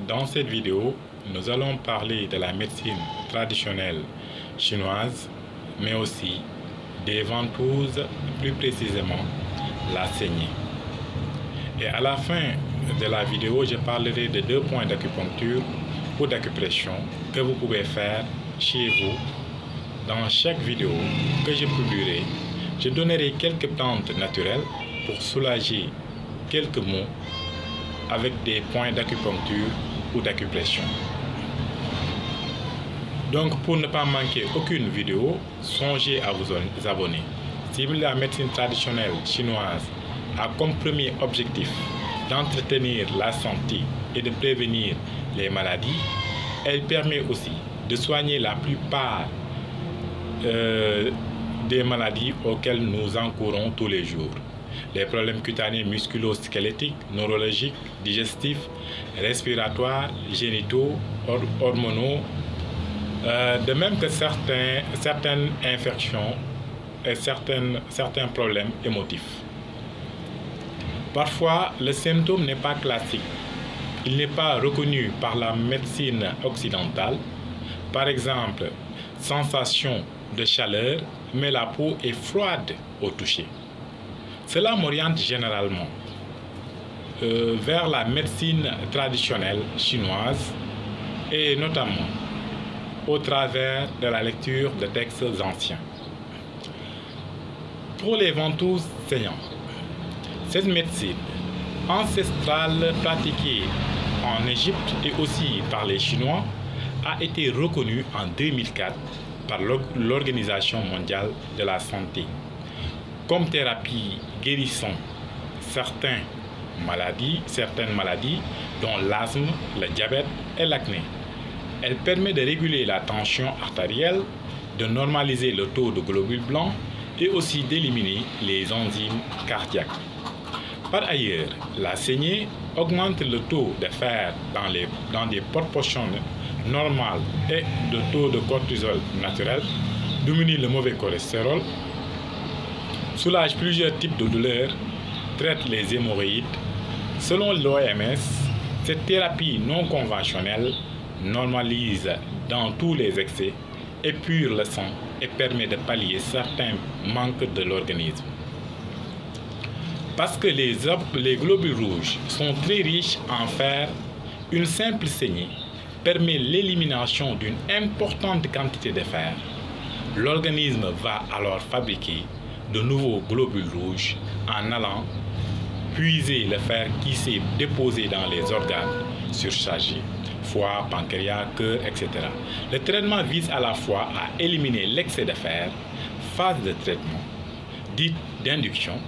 Dans cette vidéo, nous allons parler de la médecine traditionnelle chinoise, mais aussi des ventouses, plus précisément la saignée. Et à la fin de la vidéo, je parlerai de 2 points d'acupuncture ou d'acupression que vous pouvez faire chez vous. Dans chaque vidéo que je publierai, je donnerai quelques plantes naturelles pour soulager quelques maux avec des points d'acupuncture ou d'acupression. Donc pour ne pas manquer aucune vidéo, songez à vous abonner. Si la médecine traditionnelle chinoise a comme premier objectif d'entretenir la santé et de prévenir les maladies, elle permet aussi de soigner la plupart des maladies auxquelles nous encourons tous les jours. Les problèmes cutanés, musculo-squelettiques, neurologiques, digestifs, respiratoires, génitaux, hormonaux, de même que certaines infections et certains problèmes émotifs. Parfois, le symptôme n'est pas classique. Il n'est pas reconnu par la médecine occidentale. Par exemple, sensation de chaleur, mais la peau est froide au toucher. Cela m'oriente généralement vers la médecine traditionnelle chinoise et notamment au travers de la lecture de textes anciens. Pour les ventouses saignantes, cette médecine ancestrale pratiquée en Égypte et aussi par les Chinois a été reconnue en 2004 par l'Organisation mondiale de la santé comme thérapie guérissant certaines maladies dont l'asthme, le diabète et l'acné. Elle permet de réguler la tension artérielle, de normaliser le taux de globules blancs et aussi d'éliminer les enzymes cardiaques. Par ailleurs, la saignée augmente le taux de fer dans des proportions normales et le taux de cortisol naturel, diminue le mauvais cholestérol, soulage plusieurs types de douleurs, traite les hémorroïdes. Selon l'OMS, cette thérapie non conventionnelle normalise dans tous les excès, épure le sang et permet de pallier certains manques de l'organisme. Parce que les globules rouges sont très riches en fer, une simple saignée permet l'élimination d'une importante quantité de fer. L'organisme va alors fabriquer de nouveaux globules rouges en allant puiser le fer qui s'est déposé dans les organes surchargés, foie, pancréas, cœur, etc. Le traitement vise à la fois à éliminer l'excès de fer, phase de traitement, dite d'induction,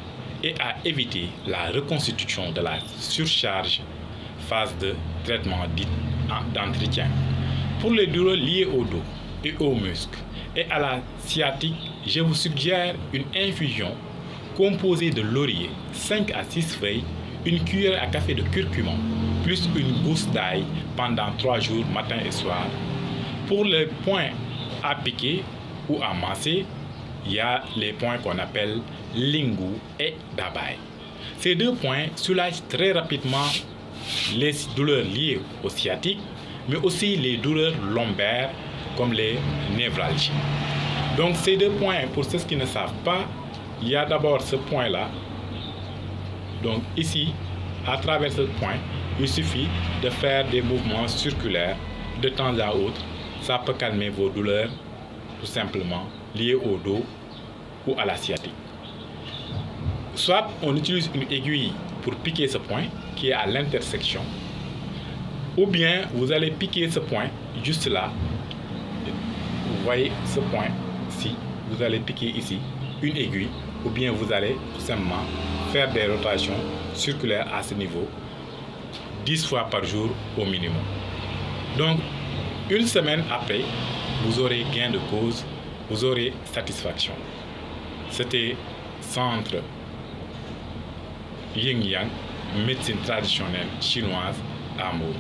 et à éviter la reconstitution de la surcharge, phase de traitement dite d'entretien. Pour les douleurs liées au dos et aux muscles et à la sciatique, je vous suggère une infusion composée de laurier, 5 à 6 feuilles, une cuillère à café de curcuma, plus une gousse d'ail pendant 3 jours, matin et soir. Pour les points à piquer ou à masser, il y a les points qu'on appelle Lingu et Dabai. Ces 2 points soulagent très rapidement les douleurs liées au sciatique, mais aussi les douleurs lombaires comme les névralgies. Donc ces 2 points, pour ceux qui ne savent pas, il y a d'abord ce point-là. Donc ici, à travers ce point, il suffit de faire des mouvements circulaires de temps à autre. Ça peut calmer vos douleurs, tout simplement, liées au dos ou à la sciatique. Soit on utilise une aiguille pour piquer ce point qui est à l'intersection, ou bien vous allez piquer ce point juste là. Vous voyez ce point-ci, vous allez piquer ici une aiguille, ou bien vous allez tout simplement faire des rotations circulaires à ce niveau 10 fois par jour au minimum. Donc, une semaine après, vous aurez gain de cause, vous aurez satisfaction. C'était Centre Yin Yang, médecine traditionnelle chinoise, Amour.